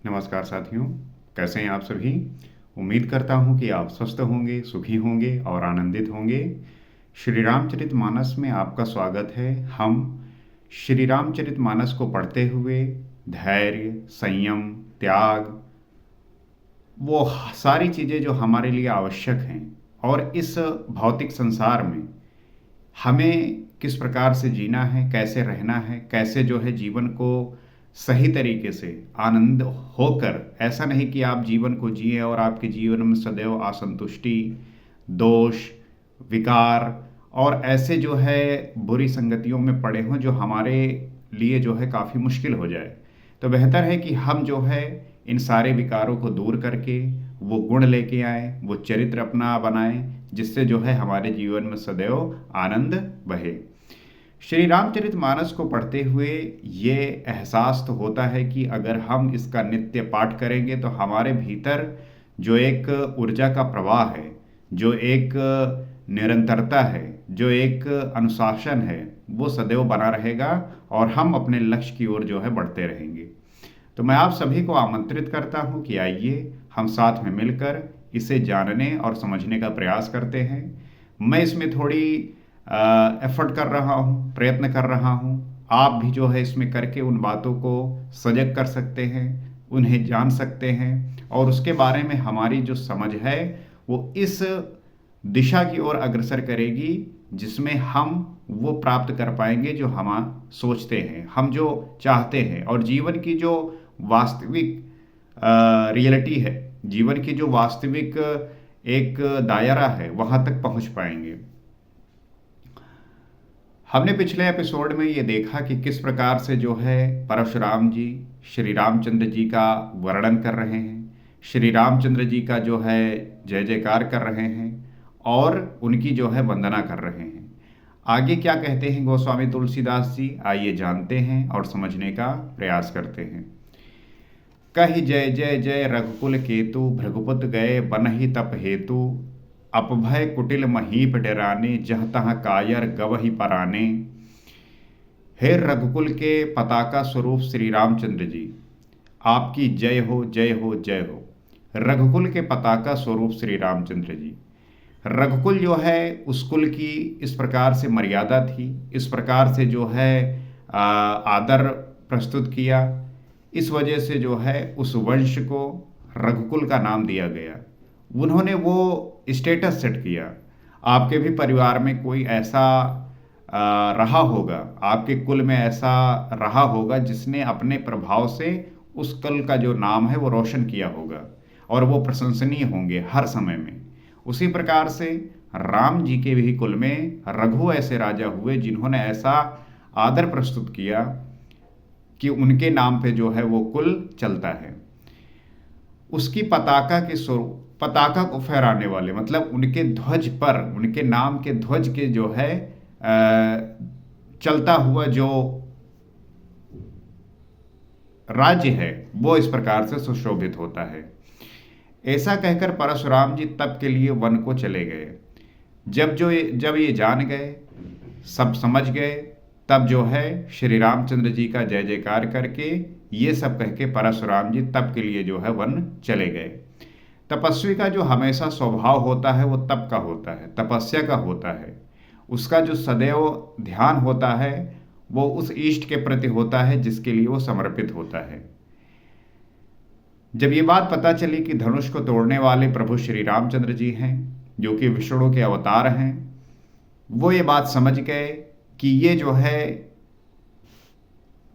नमस्कार साथियों, कैसे हैं आप सभी। उम्मीद करता हूं कि आप स्वस्थ होंगे, सुखी होंगे और आनंदित होंगे। श्री रामचरितमानस में आपका स्वागत है। हम श्री रामचरितमानस को पढ़ते हुए धैर्य, संयम, त्याग, वो सारी चीज़ें जो हमारे लिए आवश्यक हैं और इस भौतिक संसार में हमें किस प्रकार से जीना है, कैसे रहना है, कैसे जो है जीवन को सही तरीके से आनंद होकर, ऐसा नहीं कि आप जीवन को जिए और आपके जीवन में सदैव असंतुष्टि, दोष, विकार और ऐसे जो है बुरी संगतियों में पड़े हों जो हमारे लिए जो है काफ़ी मुश्किल हो जाए। तो बेहतर है कि हम जो है इन सारे विकारों को दूर करके वो गुण लेके आए, वो चरित्र अपना बनाएं, जिससे जो है हमारे जीवन में सदैव आनंद बहे। श्री रामचरितमानस को पढ़ते हुए ये एहसास तो होता है कि अगर हम इसका नित्य पाठ करेंगे तो हमारे भीतर जो एक ऊर्जा का प्रवाह है, जो एक निरंतरता है, जो एक अनुशासन है, वो सदैव बना रहेगा और हम अपने लक्ष्य की ओर जो है बढ़ते रहेंगे। तो मैं आप सभी को आमंत्रित करता हूं कि आइए हम साथ में मिलकर इसे जानने और समझने का प्रयास करते हैं। मैं इसमें थोड़ी एफर्ट कर रहा हूँ, प्रयत्न कर रहा हूँ। आप भी जो है इसमें करके उन बातों को सजग कर सकते हैं, उन्हें जान सकते हैं और उसके बारे में हमारी जो समझ है वो इस दिशा की ओर अग्रसर करेगी जिसमें हम वो प्राप्त कर पाएंगे जो हम सोचते हैं, हम जो चाहते हैं और जीवन की जो वास्तविक रियलिटी है, जीवन की जो वास्तविक एक दायरा है, वहाँ तक पहुँच पाएंगे। हमने पिछले एपिसोड में ये देखा कि किस प्रकार से जो है परशुराम जी श्री रामचंद्र जी का वर्णन कर रहे हैं, श्री रामचंद्र जी का जो है जय जयकार कर रहे हैं और उनकी जो है वंदना कर रहे हैं। आगे क्या कहते हैं गोस्वामी तुलसीदास जी, आइए जानते हैं और समझने का प्रयास करते हैं। कहि जय जय जय रघुकुल केतु, भृगुपत गए बनहि तप हेतु, अपभय कुटिल महीप डराने, जह तह कायर गवहि पराने। हे रघुकुल के पताका स्वरूप श्री रामचंद्र जी, आपकी जय हो, जय हो, जय हो। रघुकुल के पताका स्वरूप श्री रामचंद्र जी, रघुकुल जो है उस कुल की इस प्रकार से मर्यादा थी, इस प्रकार से जो है आदर प्रस्तुत किया, इस वजह से जो है उस वंश को रघुकुल का नाम दिया गया। उन्होंने वो स्टेटस सेट किया। आपके भी परिवार में कोई ऐसा रहा होगा, आपके कुल में ऐसा रहा होगा जिसने अपने प्रभाव से उस कुल का जो नाम है वो रोशन किया होगा और वो प्रशंसनीय होंगे हर समय में। उसी प्रकार से राम जी के भी कुल में रघु ऐसे राजा हुए जिन्होंने ऐसा आदर प्रस्तुत किया कि उनके नाम पे जो है वो कुल चलता है। उसकी पताका के स्वरूप, पताका को फहराने वाले मतलब उनके ध्वज पर, उनके नाम के ध्वज के जो है चलता हुआ जो राज्य है वो इस प्रकार से सुशोभित होता है। ऐसा कहकर परशुराम जी तप के लिए वन को चले गए। जब ये जान गए, सब समझ गए, तब जो है श्री रामचंद्र जी का जय जयकार करके ये सब कह के परशुराम जी तप के लिए जो है वन चले गए। तपस्वी का जो हमेशा स्वभाव होता है वो तप का होता है, तपस्या का होता है। उसका जो सदैव ध्यान होता है वो उस इष्ट के प्रति होता है जिसके लिए वो समर्पित होता है। जब ये बात पता चली कि धनुष को तोड़ने वाले प्रभु श्री रामचंद्र जी हैं, जो कि विष्णु के अवतार हैं, वो ये बात समझ गए कि ये जो है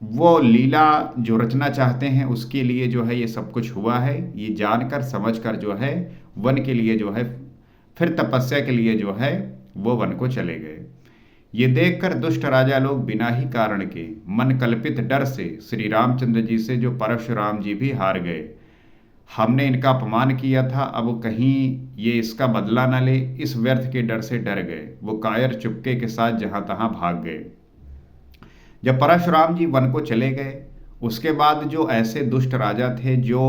वो लीला जो रचना चाहते हैं उसके लिए जो है ये सब कुछ हुआ है। ये जानकर समझकर जो है वन के लिए जो है फिर तपस्या के लिए जो है वो वन को चले गए। ये देखकर दुष्ट राजा लोग बिना ही कारण के मन कल्पित डर से श्री रामचंद्र जी से जो परशुराम जी भी हार गए। हमने इनका अपमान किया था, अब कहीं ये इसका बदला न ले, इस व्यर्थ के डर से डर गए। वो कायर चुपके के साथ जहां तहां भाग गए। जब परशुराम जी वन को चले गए, उसके बाद जो ऐसे दुष्ट राजा थे जो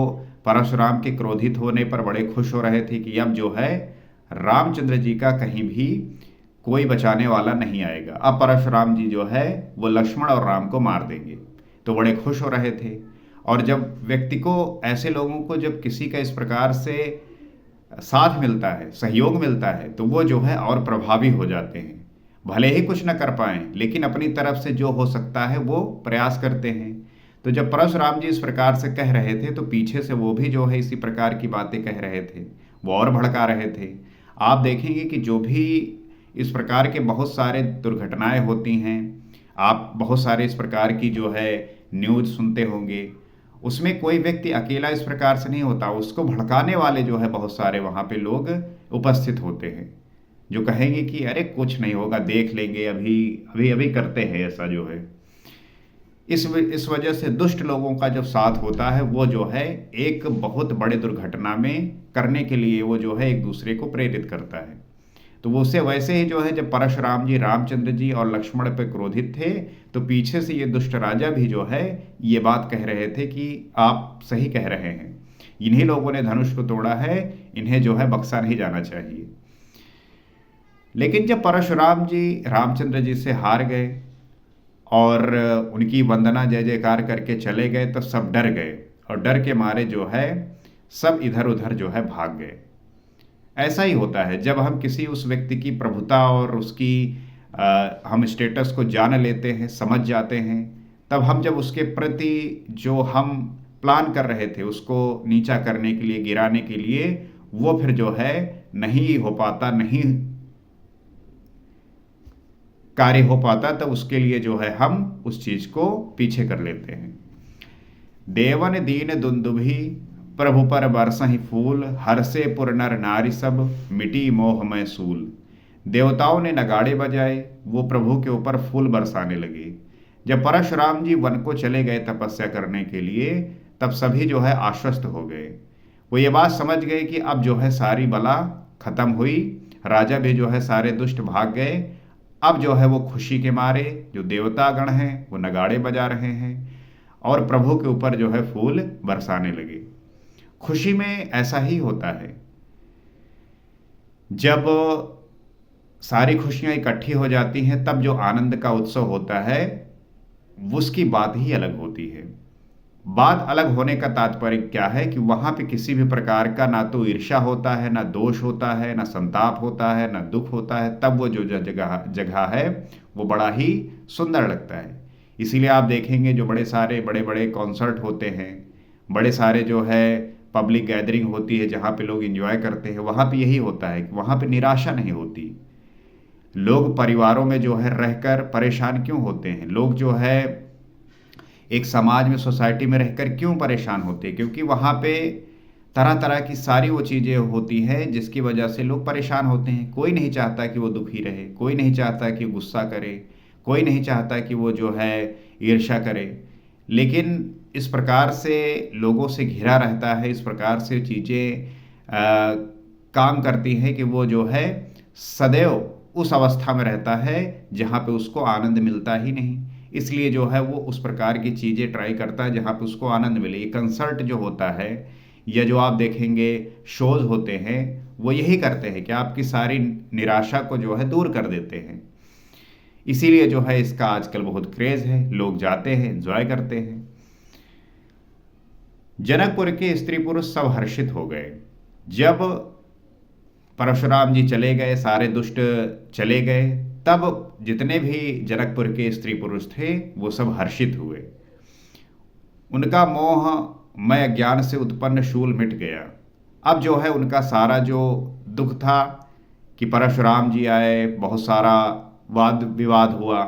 परशुराम के क्रोधित होने पर बड़े खुश हो रहे थे कि अब जो है रामचंद्र जी का कहीं भी कोई बचाने वाला नहीं आएगा, अब परशुराम जी जो है वो लक्ष्मण और राम को मार देंगे, तो बड़े खुश हो रहे थे। और जब व्यक्ति को, ऐसे लोगों को जब किसी का इस प्रकार से साथ मिलता है, सहयोग मिलता है, तो वो जो है और प्रभावी हो जाते हैं। भले ही कुछ न कर पाएं, लेकिन अपनी तरफ से जो हो सकता है वो प्रयास करते हैं। तो जब परशुराम जी इस प्रकार से कह रहे थे, तो पीछे से वो भी जो है इसी प्रकार की बातें कह रहे थे, वो और भड़का रहे थे। आप देखेंगे कि जो भी इस प्रकार के बहुत सारे दुर्घटनाएं होती हैं, आप बहुत सारे इस प्रकार की जो है न्यूज़ सुनते होंगे, उसमें कोई व्यक्ति अकेला इस प्रकार से नहीं होता, उसको भड़काने वाले जो है बहुत सारे वहाँ पे लोग उपस्थित होते हैं, जो कहेंगे कि अरे कुछ नहीं होगा, देख लेंगे, अभी अभी अभी करते हैं ऐसा जो है। इस वजह से दुष्ट लोगों का जब साथ होता है, वो जो है एक बहुत बड़े दुर्घटना में करने के लिए वो जो है एक दूसरे को प्रेरित करता है। तो वो उससे वैसे ही जो है, जब परशुराम जी रामचंद्र जी और लक्ष्मण पे क्रोधित थे, तो पीछे से ये दुष्ट राजा भी जो है ये बात कह रहे थे कि आप सही कह रहे हैं, इन्हीं लोगों ने धनुष को तोड़ा है, इन्हें जो है बख्शा नहीं जाना चाहिए। लेकिन जब परशुराम जी रामचंद्र जी से हार गए और उनकी वंदना जय जयकार करके चले गए, तो सब डर गए और डर के मारे जो है सब इधर उधर जो है भाग गए। ऐसा ही होता है जब हम किसी उस व्यक्ति की प्रभुता और उसकी हम स्टेटस को जान लेते हैं, समझ जाते हैं, तब हम जब उसके प्रति जो हम प्लान कर रहे थे उसको नीचा करने के लिए, गिराने के लिए, वो फिर जो है नहीं हो पाता, नहीं कार्य हो पाता, तो उसके लिए जो है हम उस चीज को पीछे कर लेते हैं। देवन दीन दुंदुभि प्रभु पर बरसहि फूल, हर्षे पुर नर नारी सब मिटी मोहमय सूल। देवताओं ने नगाड़े बजाए, वो प्रभु के ऊपर फूल बरसाने लगे। जब परशुराम जी वन को चले गए तपस्या करने के लिए, तब सभी जो है आश्वस्त हो गए। वो ये बात समझ गए कि अब जो है सारी बला खत्म हुई, राजा भी जो है सारे दुष्ट भाग गए। अब जो है वो खुशी के मारे जो देवतागण हैं वो नगाड़े बजा रहे हैं और प्रभु के ऊपर जो है फूल बरसाने लगे। खुशी में ऐसा ही होता है, जब सारी खुशियां इकट्ठी हो जाती हैं, तब जो आनंद का उत्सव होता है उसकी बात ही अलग होती है। बात अलग होने का तात्पर्य क्या है कि वहां पे किसी भी प्रकार का ना तो ईर्ष्या होता है, ना दोष होता है, ना संताप होता है, ना दुख होता है। तब वो जो जगह जगह है वो बड़ा ही सुंदर लगता है। इसीलिए आप देखेंगे जो बड़े बड़े कॉन्सर्ट होते हैं, बड़े सारे जो है पब्लिक गैदरिंग होती है जहाँ पे लोग एंजॉय करते हैं, वहाँ पे यही होता है कि वहाँ पे निराशा नहीं होती। लोग परिवारों में जो है रहकर परेशान क्यों होते हैं, लोग जो है एक समाज में, सोसाइटी में रहकर क्यों परेशान होते हैं? क्योंकि वहाँ पे तरह तरह की सारी वो चीज़ें होती हैं जिसकी वजह से लोग परेशान होते हैं। कोई नहीं चाहता कि वो दुखी रहे, कोई नहीं चाहता कि गुस्सा करे, कोई नहीं चाहता कि वो जो है ईर्ष्या करे। लेकिन इस प्रकार से लोगों से घिरा रहता है, इस प्रकार से चीज़ें काम करती हैं कि वो जो है सदैव उस अवस्था में रहता है जहाँ पे उसको आनंद मिलता ही नहीं। इसलिए जो है वो उस प्रकार की चीज़ें ट्राई करता है जहाँ पे उसको आनंद मिले। ये कंसर्ट जो होता है या जो आप देखेंगे शोज होते हैं, वो यही करते हैं कि आपकी सारी निराशा को जो है दूर कर देते हैं। इसीलिए जो है इसका आजकल बहुत क्रेज है, लोग जाते हैं, एंजॉय करते हैं। जनकपुर के स्त्री पुरुष सब हर्षित हो गए। जब परशुराम जी चले गए, सारे दुष्ट चले गए, तब जितने भी जनकपुर के स्त्री पुरुष थे वो सब हर्षित हुए। उनका मोह मय ज्ञान से उत्पन्न शूल मिट गया। अब जो है उनका सारा जो दुख था कि परशुराम जी आए, बहुत सारा वाद विवाद हुआ,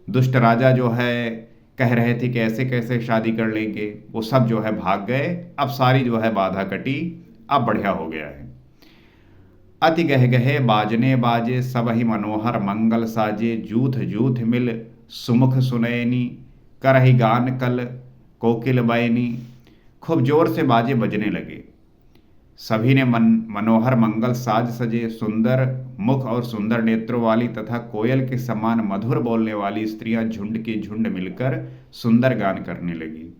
दुष्ट राजा जो है कह रहे थे कि ऐसे कैसे शादी कर लेंगे, वो सब जो है भाग गए। अब सारी जो है बाधा कटी, अब बढ़िया हो गया है। अति गह गहे बाजने बाजे, सब ही मनोहर मंगल साजे, जूथ जूथ मिल सुमुख सुनैनी, करहि गान कल कोकिल बैनी। खूब जोर से बाजे बजने लगे, सभी ने मनोहर मंगल साज सजे, सुंदर मुख और सुंदर नेत्रों वाली तथा कोयल के समान मधुर बोलने वाली स्त्रियां झुंड के झुंड मिलकर सुंदर गान करने लगी।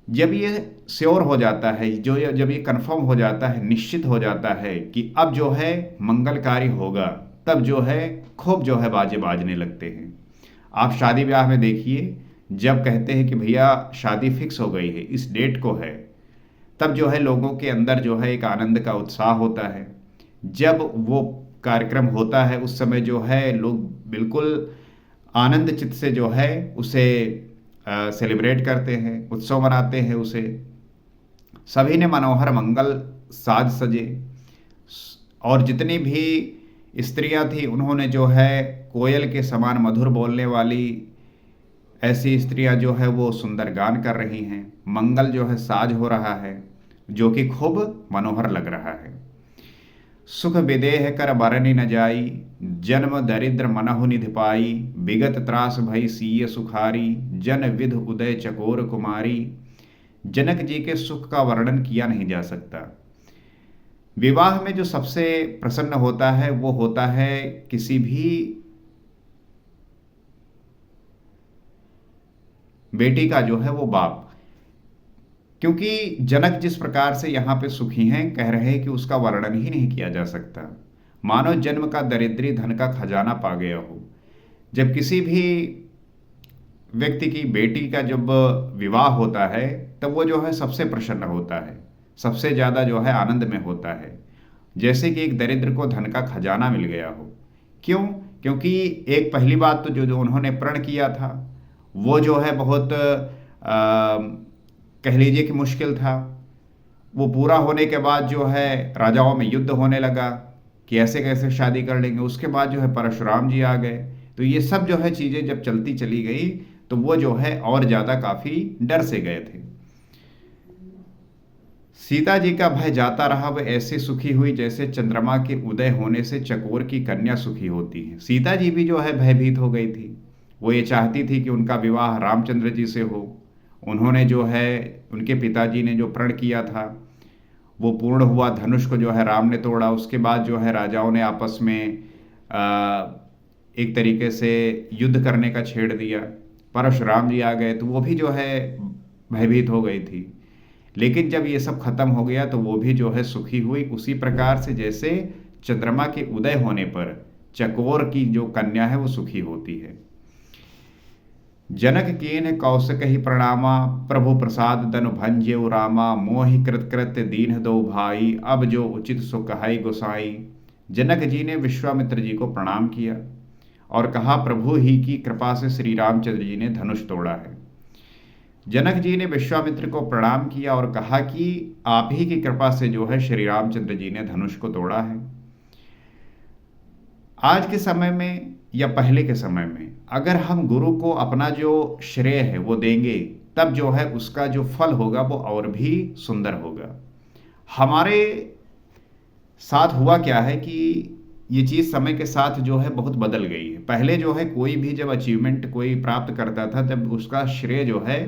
जब ये श्योर हो जाता है, जब ये कंफर्म हो जाता है, निश्चित हो जाता है कि अब जो है मंगलकारी होगा, तब जो है खूब जो है बाजे बाजने लगते हैं। आप शादी ब्याह में देखिए, जब कहते हैं कि भैया शादी फिक्स हो गई है, इस डेट को है, तब जो है लोगों के अंदर जो है एक आनंद का उत्साह होता है। जब वो कार्यक्रम होता है उस समय जो है लोग बिल्कुल आनंद चित्त से जो है उसे सेलिब्रेट करते हैं, उत्सव मनाते हैं उसे। सभी ने मनोहर मंगल साज सजे, और जितनी भी स्त्रियां थी उन्होंने जो है कोयल के समान मधुर बोलने वाली ऐसी स्त्रियां जो है वो सुंदर गान कर रही हैं। मंगल जो है साज हो रहा है, जो कि खूब मनोहर लग रहा है। सुख विदेह कर बरनि न जाई, जन्म दरिद्र मनहु निधि पाई, विगत त्रास भई सीय सुखारी, जन विध उदय चकोर कुमारी। जनक जी के सुख का वर्णन किया नहीं जा सकता। विवाह में जो सबसे प्रसन्न होता है वो होता है किसी भी बेटी का जो है वो बाप, क्योंकि जनक जिस प्रकार से यहाँ पे सुखी हैं, कह रहे हैं कि उसका वर्णन ही नहीं किया जा सकता। मानो जन्म का दरिद्री धन का खजाना पा गया हो। जब किसी भी व्यक्ति की बेटी का जब विवाह होता है तब वो जो है सबसे प्रसन्न होता है, सबसे ज़्यादा जो है आनंद में होता है, जैसे कि एक दरिद्र को धन का खजाना मिल गया हो। क्यों? क्योंकि एक पहली बात तो जो उन्होंने प्रण किया था वो जो है बहुत कह लीजिए कि मुश्किल था। वो पूरा होने के बाद जो है राजाओं में युद्ध होने लगा कि ऐसे कैसे शादी कर लेंगे। उसके बाद जो है परशुराम जी आ गए। तो ये सब जो है चीज़ें जब चलती चली गई तो वो जो है और ज़्यादा काफ़ी डर से गए थे। सीता जी का भय जाता रहा, वह ऐसे सुखी हुई जैसे चंद्रमा के उदय होने से चकोर की कन्या सुखी होती है। सीता जी भी जो है भयभीत हो गई थी। वो ये चाहती थी कि उनका विवाह रामचंद्र जी से हो। उन्होंने जो है उनके पिताजी ने जो प्रण किया था वो पूर्ण हुआ। धनुष को जो है राम ने तोड़ा। उसके बाद जो है राजाओं ने आपस में एक तरीके से युद्ध करने का छेड़ दिया। परशुराम जी आ गए तो वो भी जो है भयभीत हो गई थी। लेकिन जब ये सब खत्म हो गया तो वो भी जो है सुखी हुई, उसी प्रकार से जैसे चंद्रमा के उदय होने पर चकोर की जो कन्या है वो सुखी होती है। जनक कीन कौशिक ही प्रणामा, प्रभु प्रसाद दनु भंज्यउ रामा, मोहि कृत कृत्य दीन दो भाई, अब जो उचित सो कहाई गोसाई। जनक जी ने विश्वामित्र जी को प्रणाम किया और कहा प्रभु ही की कृपा से श्री रामचंद्र जी ने धनुष तोड़ा है। जनक जी ने विश्वामित्र को प्रणाम किया और कहा कि आप ही की कृपा से जो है श्री रामचंद्र जी ने धनुष को तोड़ा है। आज के समय में या पहले के समय में अगर हम गुरु को अपना जो श्रेय है वो देंगे तब जो है उसका जो फल होगा वो और भी सुंदर होगा। हमारे साथ हुआ क्या है कि ये चीज़ समय के साथ जो है बहुत बदल गई है। पहले जो है कोई भी जब अचीवमेंट कोई प्राप्त करता था तब उसका श्रेय जो है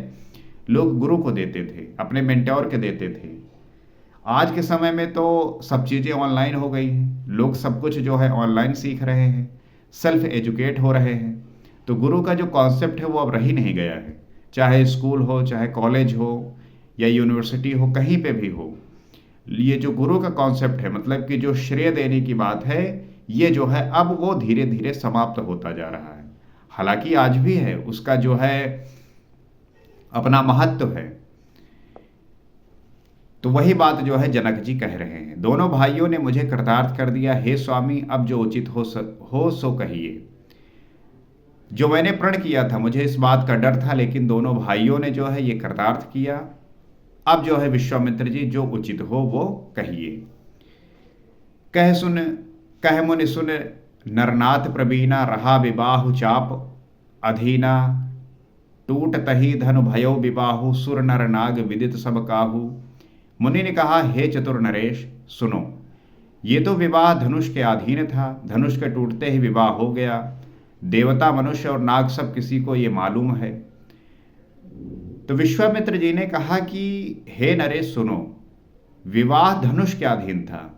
लोग गुरु को देते थे, अपने मेंटोर के देते थे। आज के समय में तो सब चीज़ें ऑनलाइन हो गई हैं। लोग सब कुछ जो है ऑनलाइन सीख रहे हैं, सेल्फ एजुकेट हो रहे हैं। तो गुरु का जो कॉन्सेप्ट है वो अब रही नहीं गया है। चाहे स्कूल हो, चाहे कॉलेज हो या यूनिवर्सिटी हो, कहीं पे भी हो, ये जो गुरु का कॉन्सेप्ट है, मतलब कि जो श्रेय देने की बात है, ये जो है अब वो धीरे धीरे समाप्त होता जा रहा है। हालांकि आज भी है, उसका जो है अपना महत्व है। तो वही बात जो है जनक जी कह रहे हैं, दोनों भाइयों ने मुझे कृतार्थ कर दिया, हे स्वामी अब जो उचित हो सो कहिए। जो मैंने प्रण किया था, मुझे इस बात का डर था, लेकिन दोनों भाइयों ने जो है ये कृतार्थ किया। अब जो है विश्वामित्र जी जो उचित हो वो कहिए। कह मुनि सुन नरनाथ प्रवीणा, रहा विबाहु चाप अधीना, टूट तही धनु भयो विबाहु, सुर नर नाग विदित सब काहू। मुनि ने कहा, हे चतुर नरेश सुनो, ये तो विवाह धनुष के अधीन था। धनुष के टूटते ही विवाह हो गया। देवता, मनुष्य और नाग सब किसी को ये मालूम है। तो विश्वामित्र जी ने कहा कि हे नरेश सुनो, विवाह धनुष के अधीन था।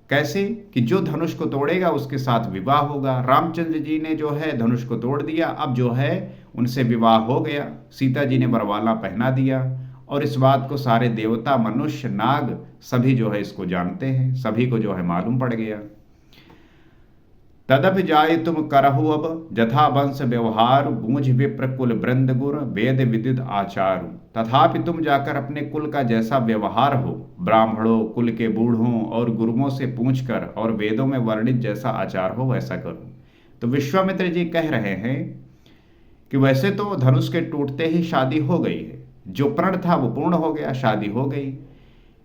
कैसे? कि जो धनुष को तोड़ेगा उसके साथ विवाह होगा। रामचंद्र जी ने जो है धनुष को तोड़ दिया, अब जो है उनसे विवाह हो गया। सीता जी ने वरमाला पहना दिया और इस बात को सारे देवता, मनुष्य, नाग सभी जो है इसको जानते हैं, सभी को जो है मालूम पड़ गया। तदप जाय तुम करहु अब जथा वंश व्यवहार बूझ विप्र कुल वृंद गुर वेद विदित आचारु। तथापि तुम जाकर अपने कुल का जैसा व्यवहार हो, ब्राह्मणों, कुल के बूढ़ों और गुरुओं से पूछकर, और वेदों में वर्णित जैसा आचार हो वैसा करो। तो विश्वामित्र जी कह रहे हैं कि वैसे तो धनुष के टूटते ही शादी हो गई है, जो प्रण था वो पूर्ण हो गया, शादी हो गई,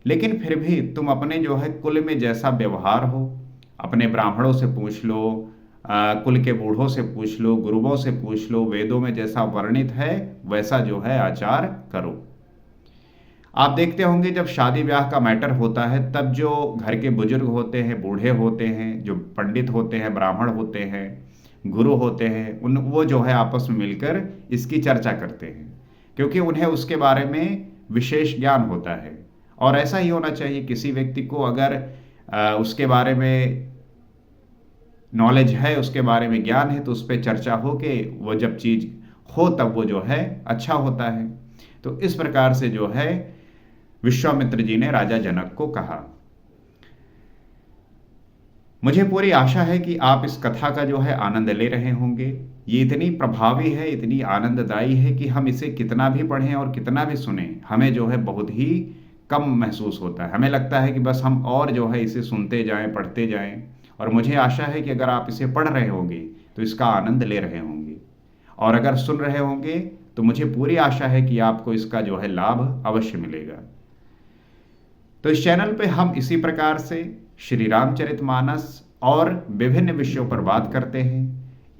लेकिन फिर भी तुम अपने जो है कुल में जैसा व्यवहार हो, अपने ब्राह्मणों से पूछ लो, कुल के बूढ़ों से पूछ लो, गुरुओं से पूछ लो, वेदों में जैसा वर्णित है वैसा जो है आचार करो। आप देखते होंगे जब शादी ब्याह का मैटर होता है तब जो घर के बुजुर्ग होते हैं, बूढ़े होते हैं, जो पंडित होते हैं, ब्राह्मण होते हैं, गुरु होते हैं, वो जो है आपस में मिलकर इसकी चर्चा करते हैं, क्योंकि उन्हें उसके बारे में विशेष ज्ञान होता है। और ऐसा ही होना चाहिए, किसी व्यक्ति को अगर उसके बारे में नॉलेज है, उसके बारे में ज्ञान है, तो उस पर चर्चा हो के वो जब चीज़ हो तब वो जो है अच्छा होता है। तो इस प्रकार से जो है विश्वामित्र जी ने राजा जनक को कहा। मुझे पूरी आशा है कि आप इस कथा का जो है आनंद ले रहे होंगे। ये इतनी प्रभावी है, इतनी आनंददायी है कि हम इसे कितना भी पढ़ें और कितना भी सुने, हमें जो है बहुत ही कम महसूस होता है। हमें लगता है कि बस हम और जो है इसे सुनते जाएं, पढ़ते जाएं। और मुझे आशा है कि अगर आप इसे पढ़ रहे होंगे तो इसका आनंद ले रहे होंगे, और अगर सुन रहे होंगे तो मुझे पूरी आशा है कि आपको इसका जो है लाभ अवश्य मिलेगा। तो इस चैनल पे हम इसी प्रकार से श्री रामचरितमानस और विभिन्न विषयों पर बात करते हैं।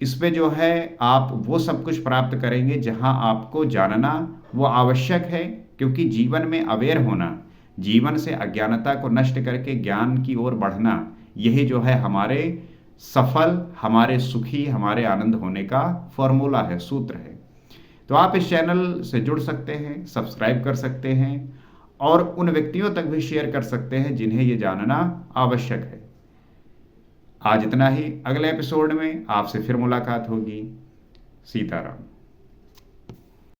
इस पे जो है आप वो सब कुछ प्राप्त करेंगे जहां आपको जानना वो आवश्यक है, क्योंकि जीवन में अवेयर होना, जीवन से अज्ञानता को नष्ट करके ज्ञान की ओर बढ़ना, यही जो है हमारे सफल, हमारे सुखी, हमारे आनंद होने का फॉर्मूला है, सूत्र है। तो आप इस चैनल से जुड़ सकते हैं, सब्सक्राइब कर सकते हैं और उन व्यक्तियों तक भी शेयर कर सकते हैं जिन्हें ये जानना आवश्यक है। आज इतना ही, अगले एपिसोड में आपसे फिर मुलाकात होगी। सीताराम।